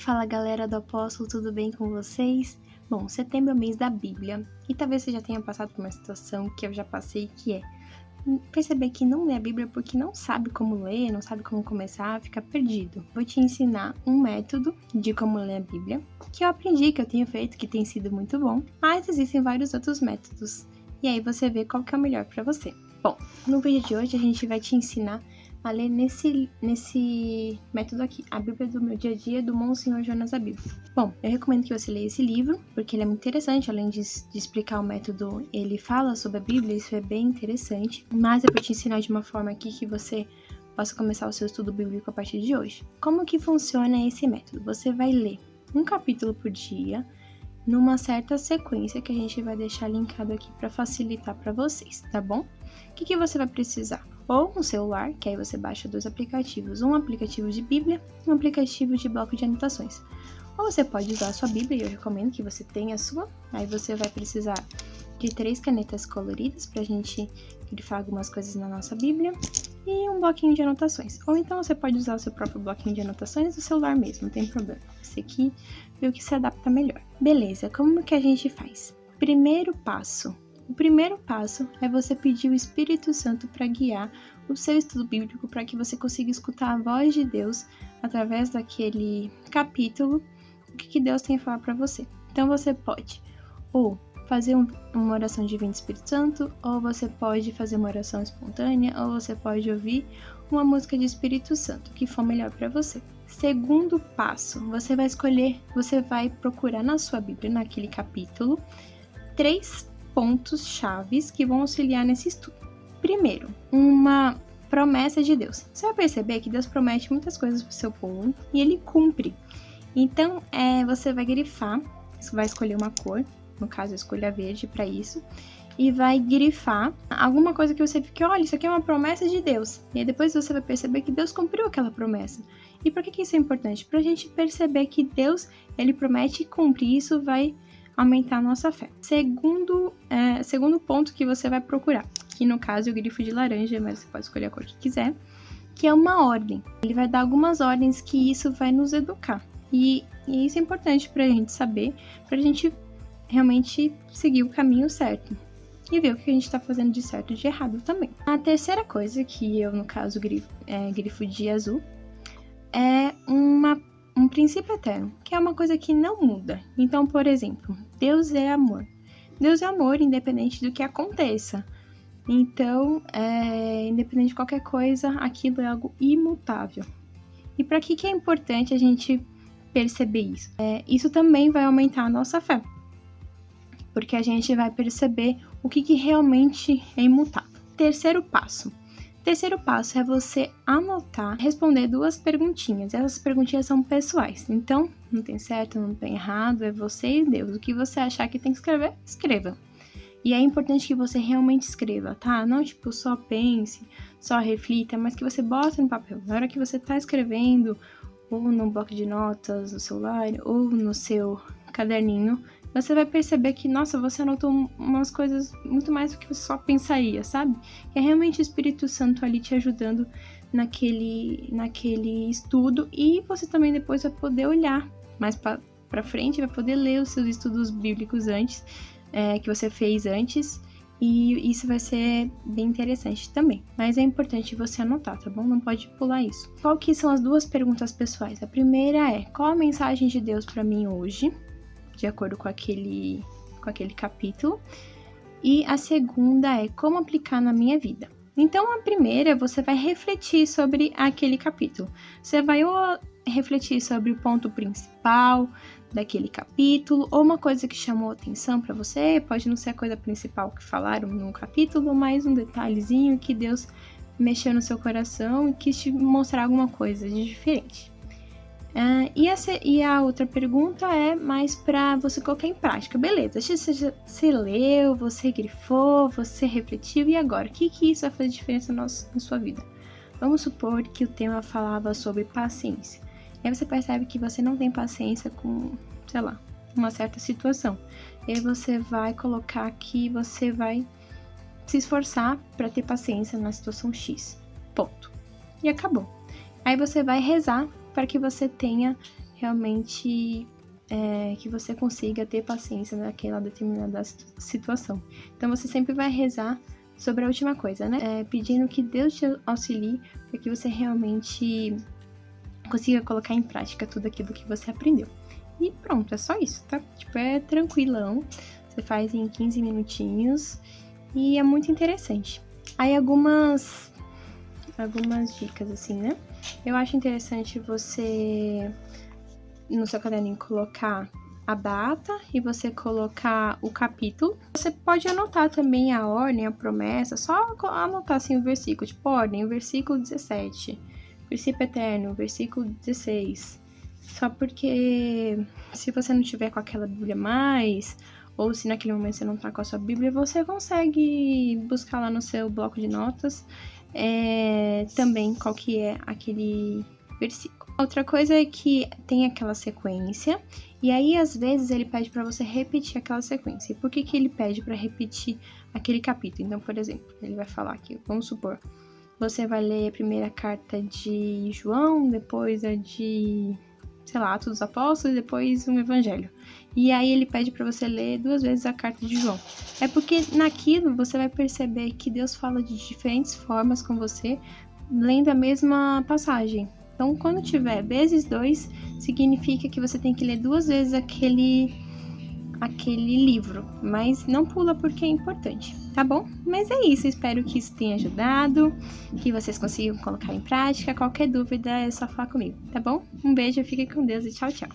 Fala galera do Apóstolo, tudo bem com vocês? Bom, setembro é o mês da Bíblia e talvez você já tenha passado por uma situação que eu já passei, que é perceber que não lê a Bíblia porque não sabe como ler, não sabe como começar, fica perdido. Vou te ensinar um método de como ler a Bíblia, que eu aprendi, que eu tenho feito, que tem sido muito bom, mas existem vários outros métodos e aí você vê qual que é o melhor para você. Bom, no vídeo de hoje a gente vai te ensinar a ler nesse método aqui, a Bíblia do meu dia a dia, do Monsenhor Jonas Abib. Bom, eu recomendo que você leia esse livro, porque ele é muito interessante, além de explicar o método, ele fala sobre a Bíblia, isso é bem interessante, mas eu vou te ensinar de uma forma aqui que você possa começar o seu estudo bíblico a partir de hoje. Como que funciona esse método? Você vai ler um capítulo por dia, numa certa sequência que a gente vai deixar linkado aqui para facilitar para vocês, tá bom? O que você vai precisar? Ou um celular, que aí você baixa dois aplicativos, um aplicativo de Bíblia e um aplicativo de bloco de anotações. Ou você pode usar a sua Bíblia, e eu recomendo que você tenha a sua, aí você vai precisar de 3 canetas coloridas pra gente grifar algumas coisas na nossa Bíblia e um bloquinho de anotações. Ou então você pode usar o seu próprio bloquinho de anotações do celular mesmo, não tem problema. Esse aqui vê o que se adapta melhor. Beleza, como que a gente faz? Primeiro passo. O primeiro passo é você pedir o Espírito Santo para guiar o seu estudo bíblico, para que você consiga escutar a voz de Deus através daquele capítulo, o que Deus tem a falar para você. Então você pode ou fazer uma oração de vinho do Espírito Santo, ou você pode fazer uma oração espontânea, ou você pode ouvir uma música de Espírito Santo, que for melhor para você. Segundo passo, você vai procurar na sua Bíblia, naquele capítulo, 3 pontos chaves que vão auxiliar nesse estudo. Primeiro, uma promessa de Deus. Você vai perceber que Deus promete muitas coisas para o seu povo e ele cumpre. Então, você vai grifar, você vai escolher uma cor, no caso, escolha verde para isso, e vai grifar alguma coisa que você fique, olha, isso aqui é uma promessa de Deus. E aí depois você vai perceber que Deus cumpriu aquela promessa. E por que isso é importante? Para a gente perceber que Deus, ele promete e cumpre, e isso vai aumentar a nossa fé. Segundo ponto que você vai procurar, que no caso é o grifo de laranja, mas você pode escolher a cor que quiser, que é uma ordem. Ele vai dar algumas ordens que isso vai nos educar. E isso é importante pra gente saber, pra gente realmente seguir o caminho certo. E ver o que a gente tá fazendo de certo e de errado também. A terceira coisa, que eu no caso grifo de azul, é um princípio eterno, que é uma coisa que não muda. Então, por exemplo, Deus é amor. Deus é amor independente do que aconteça. Então, independente de qualquer coisa, aquilo é algo imutável. E para que é importante a gente perceber isso? Isso também vai aumentar a nossa fé. Porque a gente vai perceber o que realmente é imutável. Terceiro passo é você anotar, responder 2 perguntinhas. Essas perguntinhas são pessoais. Então, não tem certo, não tem errado, é você e Deus. O que você achar que tem que escrever, escreva. E é importante que você realmente escreva, tá? Não só pense, só reflita, mas que você bote no papel. Na hora que você tá escrevendo, ou no bloco de notas do celular, ou no seu caderninho, você vai perceber que, nossa, você anotou umas coisas muito mais do que você só pensaria, sabe? É realmente o Espírito Santo ali te ajudando naquele estudo, e você também depois vai poder olhar mais pra frente, vai poder ler os seus estudos bíblicos antes, que você fez antes, e isso vai ser bem interessante também. Mas é importante você anotar, tá bom? Não pode pular isso. Qual que são as 2 perguntas pessoais? A primeira é, qual a mensagem de Deus para mim hoje? De acordo com aquele capítulo. E a segunda é como aplicar na minha vida. Então, a primeira, você vai refletir sobre aquele capítulo. Você vai ou refletir sobre o ponto principal daquele capítulo, ou uma coisa que chamou atenção para você, pode não ser a coisa principal que falaram no capítulo, mas um detalhezinho que Deus mexeu no seu coração e quis te mostrar alguma coisa de diferente. E a outra pergunta é mais para você colocar em prática. Beleza, você leu, você grifou, você refletiu, e agora? O que isso vai fazer diferença na sua vida? Vamos supor que o tema falava sobre paciência. E aí você percebe que você não tem paciência com, sei lá, uma certa situação. E aí você vai colocar que você vai se esforçar para ter paciência na situação X. Ponto. E acabou. Aí você vai rezar para que você tenha realmente que você consiga ter paciência naquela determinada situação. Então você sempre vai rezar sobre a última coisa, né? Pedindo que Deus te auxilie para que você realmente consiga colocar em prática tudo aquilo que você aprendeu. E pronto, é só isso, tá? Tipo, é tranquilão. Você faz em 15 minutinhos e é muito interessante. Aí algumas dicas, assim, né? Eu acho interessante você, no seu caderninho, colocar a data e você colocar o capítulo. Você pode anotar também a ordem, a promessa, só anotar assim o versículo, tipo, ordem, o versículo 17, princípio eterno, versículo 16. Só porque se você não tiver com aquela Bíblia mais, ou se naquele momento você não tá com a sua Bíblia, você consegue buscar lá no seu bloco de notas também qual que é aquele versículo. Outra coisa é que tem aquela sequência, e aí às vezes ele pede para você repetir aquela sequência. E por que ele pede para repetir aquele capítulo? Então, por exemplo, ele vai falar aqui, vamos supor, você vai ler a primeira carta de João, depois a de, sei lá, Atos dos Apóstolos, e depois um Evangelho. E aí ele pede para você ler 2 vezes a carta de João. É porque naquilo você vai perceber que Deus fala de diferentes formas com você, lendo a mesma passagem. Então, quando tiver vezes 2, significa que você tem que ler 2 vezes aquele livro, mas não pula porque é importante, tá bom? Mas é isso, espero que isso tenha ajudado, que vocês consigam colocar em prática. Qualquer dúvida é só falar comigo, tá bom? Um beijo, fique com Deus e tchau, tchau!